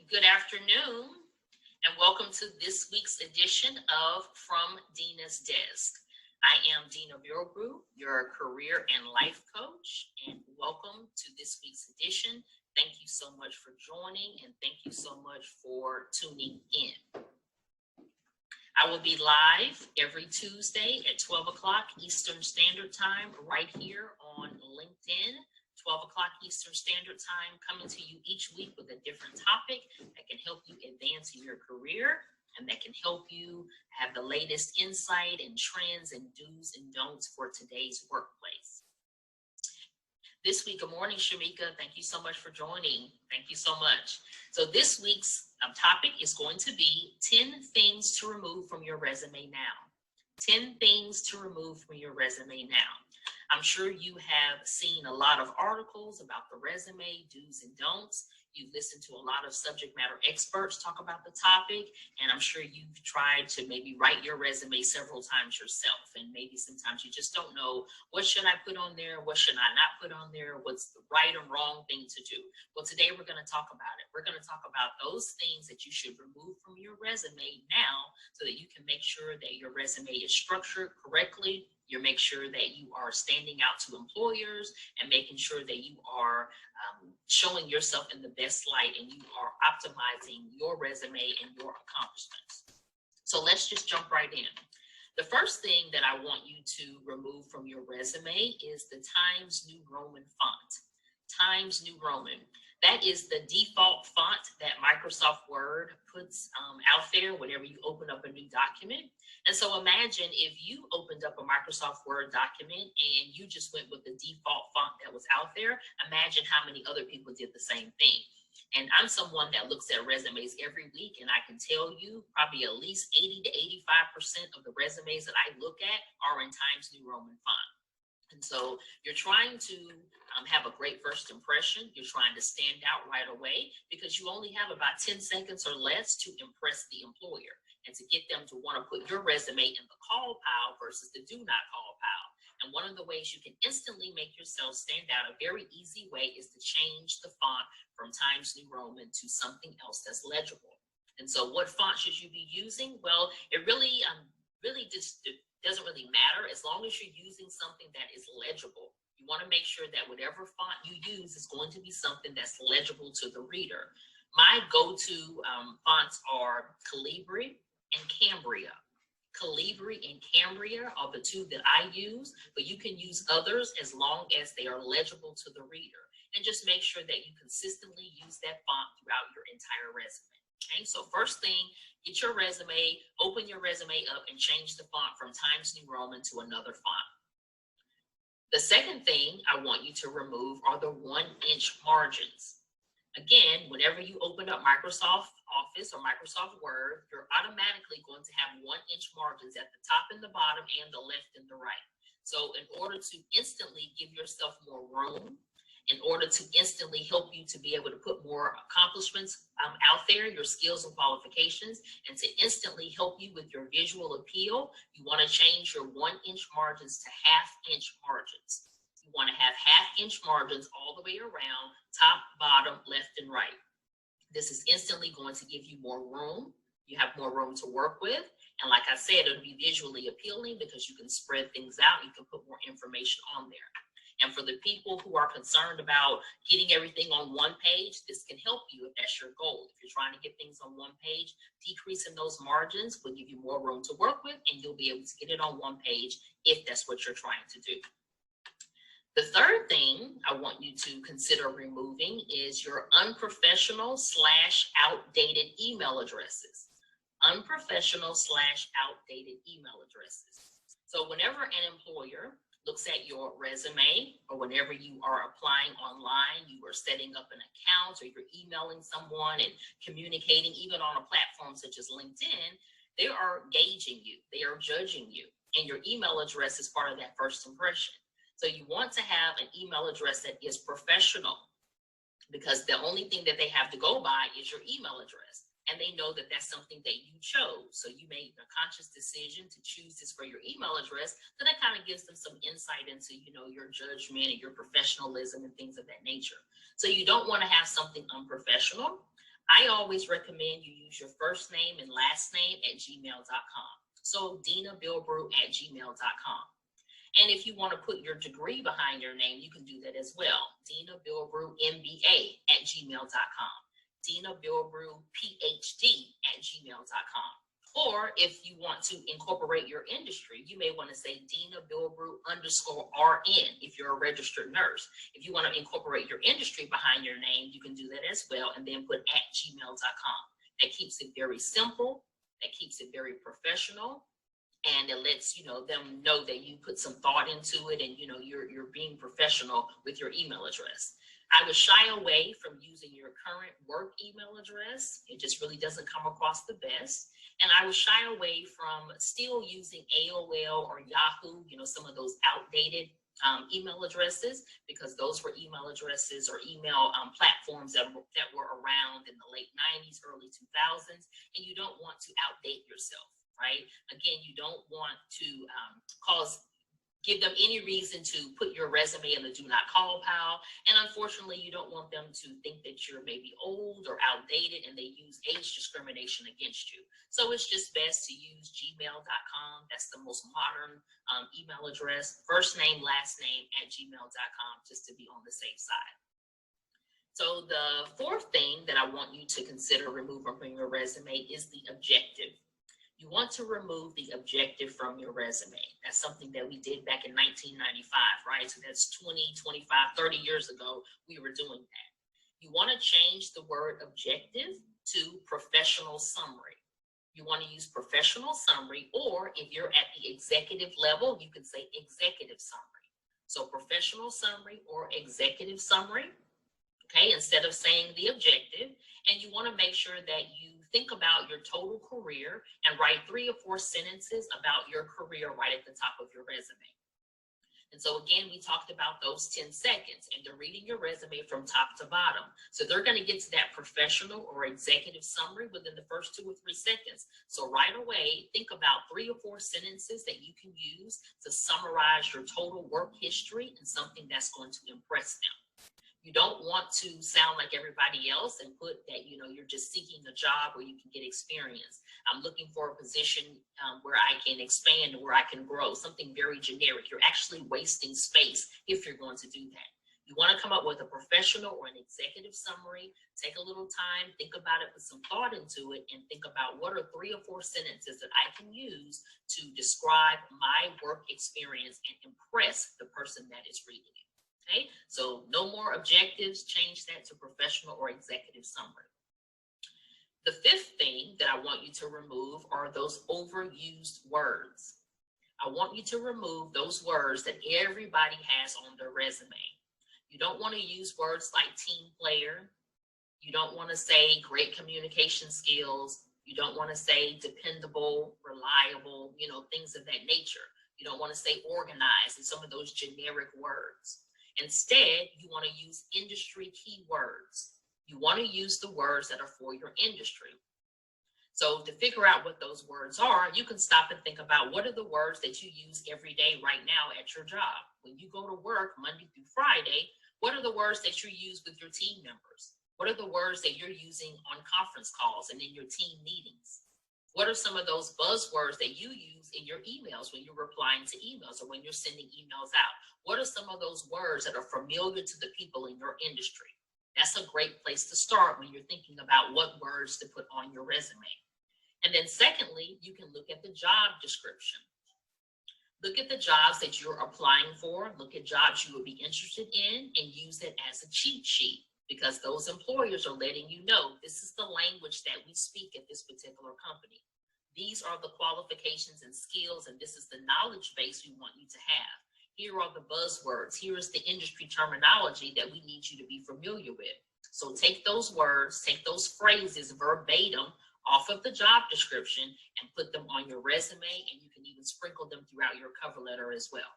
Good afternoon, and welcome to this week's edition of From Dina's Desk. I am Dina Birobrew, your career and life coach, and welcome to this week's edition. Thank you so much for joining, and thank you so much for tuning in. I will be live every Tuesday at 12 o'clock Eastern Standard Time right here on LinkedIn. 12 o'clock Eastern Standard Time, coming to you each week with a different topic that can help you advance in your career and that can help you have the latest insight and trends and do's and don'ts for today's workplace. This week, good morning, Shamika. Thank you so much for joining. Thank you so much. So this week's topic is going to be 10 things to remove from your resume now. 10 things to remove from your resume now. I'm sure you have seen a lot of articles about the resume, do's and don'ts. You've listened to a lot of subject matter experts talk about the topic, and I'm sure you've tried to maybe write your resume several times yourself, and maybe sometimes you just don't know, what should I put on there? What should I not put on there? What's the right or wrong thing to do? Well, today we're going to talk about it. We're going to talk about those things that you should remove from your resume now so that you can make sure that your resume is structured correctly. You make sure that you are standing out to employers and making sure that you are showing yourself in the best light and you are optimizing your resume and your accomplishments. So let's just jump right in. The first thing that I want you to remove from your resume is the Times New Roman font. Times New Roman. That is the default font that Microsoft Word puts out there whenever you open up a new document. And so imagine if you opened up a Microsoft Word document and you just went with the default font that was out there. Imagine how many other people did the same thing. And I'm someone that looks at resumes every week, and I can tell you probably at least 80 to 85% of the resumes that I look at are in Times New Roman font. And so you're trying to have a great first impression. You're trying to stand out right away because you only have about 10 seconds or less to impress the employer and to get them to want to put your resume in the call pile versus the do not call pile. And one of the ways you can instantly make yourself stand out, a very easy way, is to change the font from Times New Roman to something else that's legible. And so what font should you be using? Well, it really just doesn't really matter as long as you're using something that is legible. You want to make sure that whatever font you use is going to be something that's legible to the reader. My go-to fonts are Calibri and Cambria. Calibri and Cambria are the two that I use, but you can use others as long as they are legible to the reader. And just make sure that you consistently use that font throughout your entire resume. Okay, so first thing, get your resume, open your resume up and change the font from Times New Roman to another font. The second thing I want you to remove are the 1-inch margins. Again, whenever you open up Microsoft Office or Microsoft Word, you're automatically going to have 1-inch margins at the top and the bottom and the left and the right. So in order to instantly give yourself more room, in order to instantly help you to be able to put more accomplishments out there, your skills and qualifications, and to instantly help you with your visual appeal, you want to change your 1-inch margins to 1/2-inch margins. You want to have 1/2-inch margins all the way around, top, bottom, left, and right. This is instantly going to give you more room. You have more room to work with. And like I said, it'll be visually appealing because you can spread things out. You can put more information on there. And for the people who are concerned about getting everything on one page, this can help you if that's your goal. If you're trying to get things on one page, decreasing those margins will give you more room to work with, and you'll be able to get it on one page if that's what you're trying to do. The third thing I want you to consider removing is your unprofessional / outdated email addresses. Unprofessional / outdated email addresses. So whenever an employer looks at your resume, or whenever you are applying online, you are setting up an account, or you're emailing someone and communicating, even on a platform such as LinkedIn, they are gauging you, they are judging you, and your email address is part of that first impression. So you want to have an email address that is professional, because the only thing that they have to go by is your email address. And they know that that's something that you chose. So you made a conscious decision to choose this for your email address. So that kind of gives them some insight into, your judgment and your professionalism and things of that nature. So you don't want to have something unprofessional. I always recommend you use your first name and last name at gmail.com. So dinabilbrew@gmail.com. And if you want to put your degree behind your name, you can do that as well. Dina Bilbrew MBA at gmail.com. Dina Bilbrew PhD at gmail.com. Or if you want to incorporate your industry, you may want to say Dina Bilbrew _RN if you're a registered nurse. If you want to incorporate your industry behind your name, you can do that as well, and then put at gmail.com. That keeps it very simple. That keeps it very professional. And it lets them know that you put some thought into it, and you're being professional with your email address. I would shy away from using your current work email address. It just really doesn't come across the best. And I would shy away from still using AOL or Yahoo, some of those outdated email addresses, because those were email addresses or email platforms that were around in the late 90s, early 2000s, and you don't want to outdate yourself. Right? Again, you don't want to give them any reason to put your resume in the do not call pile. And unfortunately, you don't want them to think that you're maybe old or outdated and they use age discrimination against you. So it's just best to use gmail.com. That's the most modern email address. First name, last name at gmail.com, just to be on the safe side. So the fourth thing that I want you to consider removing from your resume is the objective. You want to remove the objective from your resume. That's something that we did back in 1995, right? So that's 20, 25, 30 years ago, we were doing that. You want to change the word objective to professional summary. You want to use professional summary, or if you're at the executive level, you can say executive summary. So professional summary or executive summary, okay, instead of saying the objective. And you want to make sure that you think about your total career and write 3 or 4 sentences about your career right at the top of your resume. And so again, we talked about those 10 seconds, and they're reading your resume from top to bottom. So they're going to get to that professional or executive summary within the first 2 or 3 seconds. So right away, think about 3 or 4 sentences that you can use to summarize your total work history and something that's going to impress them. You don't want to sound like everybody else and put that, you're just seeking a job where you can get experience. I'm looking for a position where I can expand and where I can grow, something very generic. You're actually wasting space if you're going to do that. You want to come up with a professional or an executive summary. Take a little time, think about it, put some thought into it, and think about what are 3 or 4 sentences that I can use to describe my work experience and impress the person that is reading it. Okay, so no more objectives, change that to professional or executive summary. The 5th thing that I want you to remove are those overused words. I want you to remove those words that everybody has on their resume. You don't want to use words like team player. You don't want to say great communication skills. You don't want to say dependable, reliable, things of that nature. You don't want to say organized and some of those generic words. Instead, you want to use industry keywords. You want to use the words that are for your industry. So to figure out what those words are, you can stop and think about what are the words that you use every day right now at your job. When you go to work Monday through Friday, what are the words that you use with your team members? What are the words that you're using on conference calls and in your team meetings? What are some of those buzzwords that you use in your emails when you're replying to emails or when you're sending emails out? What are some of those words that are familiar to the people in your industry? That's a great place to start when you're thinking about what words to put on your resume. And then secondly, you can look at the job description. Look at the jobs that you're applying for. Look at jobs you would be interested in and use it as a cheat sheet, because those employers are letting you know this is the language that we speak at this particular company. These are the qualifications and skills, and this is the knowledge base we want you to have. Here are the buzzwords. Here is the industry terminology that we need you to be familiar with. So take those words, take those phrases verbatim off of the job description and put them on your resume, and you can even sprinkle them throughout your cover letter as well.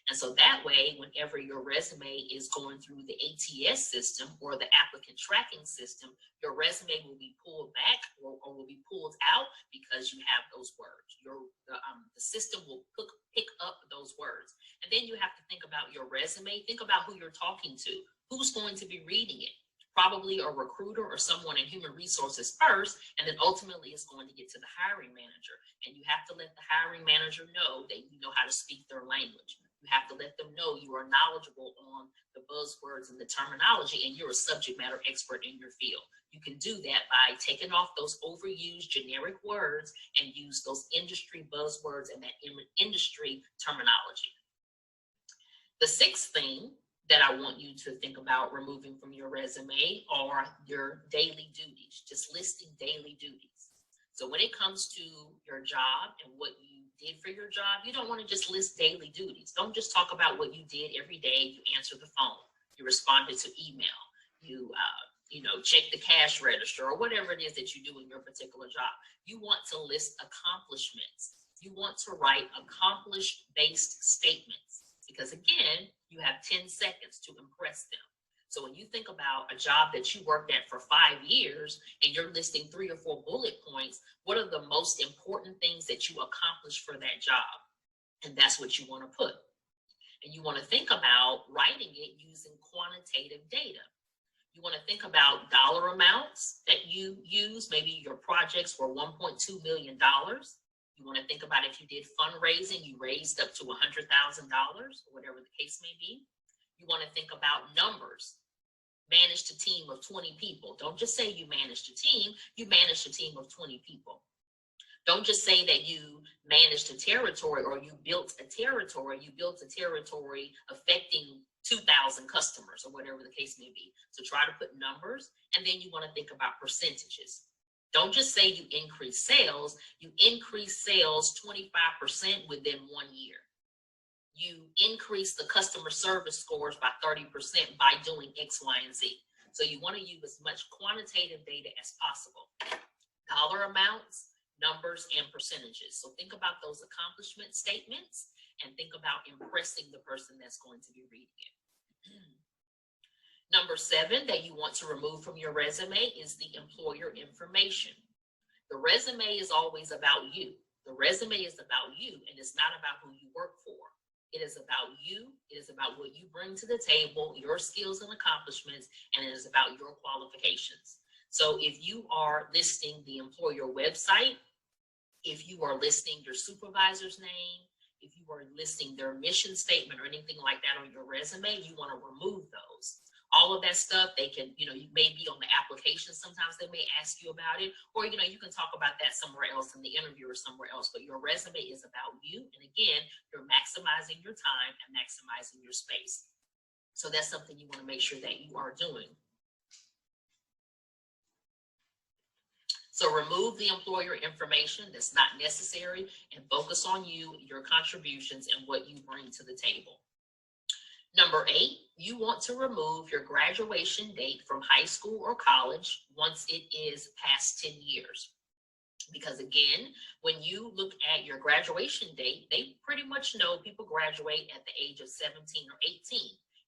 And so that way, whenever your resume is going through the ATS system or the applicant tracking system, your resume will be pulled back or will be pulled out because you have those words. The system will pick up those words. And then you have to think about your resume. Think about who you're talking to. Who's going to be reading it? probably a recruiter or someone in human resources first, and then ultimately it's going to get to the hiring manager. And you have to let the hiring manager know that you know how to speak their language. You have to let them know you are knowledgeable on the buzzwords and the terminology, and you're a subject matter expert in your field. You can do that by taking off those overused generic words and use those industry buzzwords and that industry terminology. The sixth thing that I want you to think about removing from your resume are your daily duties, just listing daily duties. So when it comes to your job and what you did for your job, you don't want to just list daily duties. Don't just talk about what you did every day. You answered the phone, you responded to email, you check the cash register, or whatever it is that you do in your particular job. You want to list accomplishments. You want to write accomplish-based statements, because again, you have 10 seconds to impress them. So when you think about a job that you worked at for 5 years and you're listing 3 or 4 bullet points, what are the most important things that you accomplished for that job? And that's what you want to put. And you want to think about writing it using quantitative data. You want to think about dollar amounts that you use. Maybe your projects were $1.2 million. You want to think about if you did fundraising, you raised up to $100,000, or whatever the case may be. You want to think about numbers. Managed a team of 20 people. Don't just say you managed a team, you managed a team of 20 people. Don't just say that you managed a territory or you built a territory. You built a territory affecting 2,000 customers, or whatever the case may be. So try to put numbers, and then you want to think about percentages. Don't just say you increase sales. You increase sales 25% within 1 year. You increase the customer service scores by 30% by doing X, Y, and Z. So you want to use as much quantitative data as possible. Dollar amounts, numbers, and percentages. So think about those accomplishment statements and think about impressing the person that's going to be reading it. Number 7 that you want to remove from your resume is the employer information. The resume is always about you. The resume is about you, and it's not about who you work for. It is about you. It is about what you bring to the table, your skills and accomplishments, and it is about your qualifications. So if you are listing the employer website, if you are listing your supervisor's name, if you are listing their mission statement or anything like that on your resume, you want to remove those. All of that stuff, they can, you may be on the application. Sometimes they may ask you about it, or, you can talk about that somewhere else in the interview or somewhere else, but your resume is about you. And again, you're maximizing your time and maximizing your space. So that's something you want to make sure that you are doing. So remove the employer information that's not necessary and focus on you, your contributions, and what you bring to the table. Number 8, you want to remove your graduation date from high school or college once it is past 10 years. Because again, when you look at your graduation date, they pretty much know people graduate at the age of 17 or 18,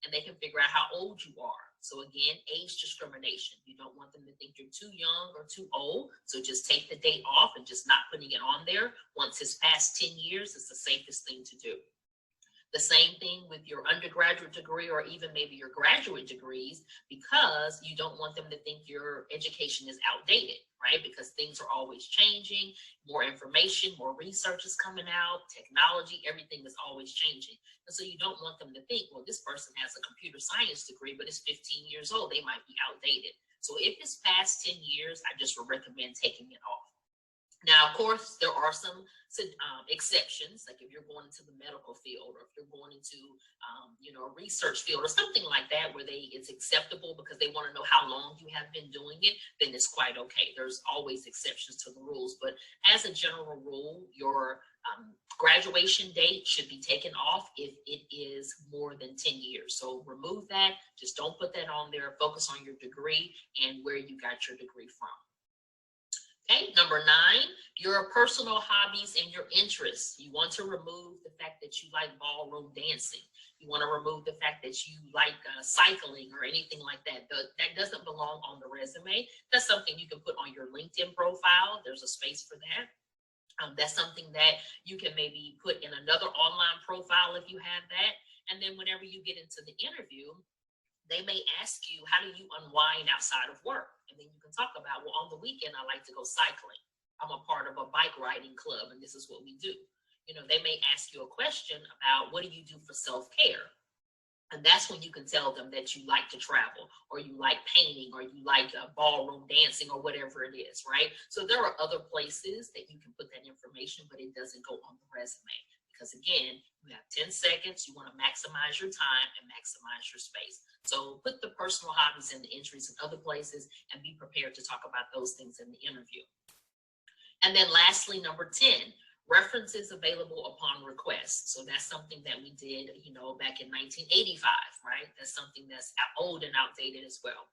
and they can figure out how old you are. So again, age discrimination. You don't want them to think you're too young or too old. So just take the date off and just not putting it on there. Once it's past 10 years, it's the safest thing to do. The same thing with your undergraduate degree or even maybe your graduate degrees, because you don't want them to think your education is outdated, right? Because things are always changing, more information, more research is coming out, technology, everything is always changing. And so you don't want them to think, well, this person has a computer science degree, but it's 15 years old, they might be outdated. So if it's past 10 years, I just would recommend taking it off. Now, of course, there are some exceptions, like if you're going into the medical field or if you're going into, a research field or something like that where it's acceptable because they want to know how long you have been doing it, then it's quite okay. There's always exceptions to the rules. But as a general rule, your graduation date should be taken off if it is more than 10 years. So remove that. Just don't put that on there. Focus on your degree and where you got your degree from. Okay, number 9, your personal hobbies and your interests. You want to remove the fact that you like ballroom dancing. You want to remove the fact that you like cycling or anything like that. That doesn't belong on the resume. That's something you can put on your LinkedIn profile. There's a space for that. That's something that you can maybe put in another online profile if you have that. And then whenever you get into the interview, they may ask you, how do you unwind outside of work? And then you can talk about, well, on the weekend, I like to go cycling. I'm a part of a bike riding club, and this is what we do. You know, they may ask you a question about, what do you do for self-care? And that's when you can tell them that you like to travel, or you like painting, or you like ballroom dancing, or whatever it is, right? So there are other places that you can put that information, but it doesn't go on the resume. Because again, you have 10 seconds, you want to maximize your time and maximize your space. So put the personal hobbies and the interests in other places, and be prepared to talk about those things in the interview. And then lastly, number 10, references available upon request. So that's something that we did, you know, back in 1985, right? That's something that's old and outdated as well.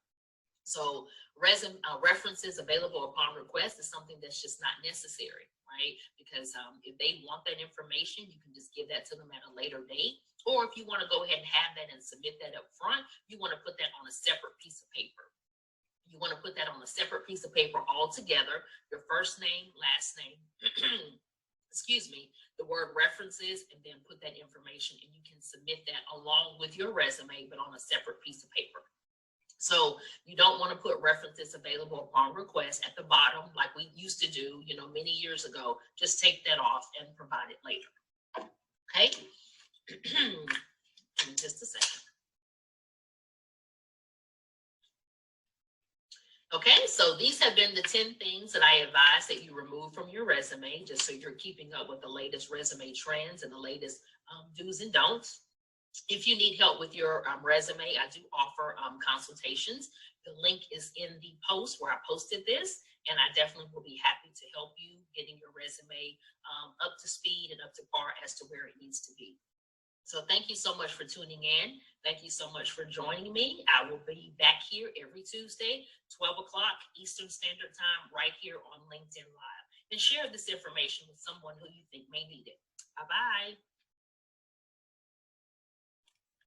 So references available upon request is something that's just not necessary, right? Because if they want that information, you can just give that to them at a later date. Or if you want to go ahead and have that and submit that up front, you want to put that on a separate piece of paper. You want to put that on a separate piece of paper all together, your first name, last name, excuse me, the word references, and then put that information, and you can submit that along with your resume, but on a separate piece of paper. So you don't want to put references available upon request at the bottom like we used to do, you know, many years ago. Just take that off and provide it later. Okay. Give me just a second. Okay, so these have been the 10 things that I advise that you remove from your resume, just so you're keeping up with the latest resume trends and the latest do's and don'ts. If you need help with your resume, I do offer consultations. The link is in the post where I posted this, and I definitely will be happy to help you getting your resume up to speed and up to par as to where it needs to be. So thank you so much for tuning in. Thank you so much for joining me. I will be back here every Tuesday, 12 o'clock Eastern Standard Time, right here on LinkedIn Live. And share this information with someone who you think may need it. Bye-bye.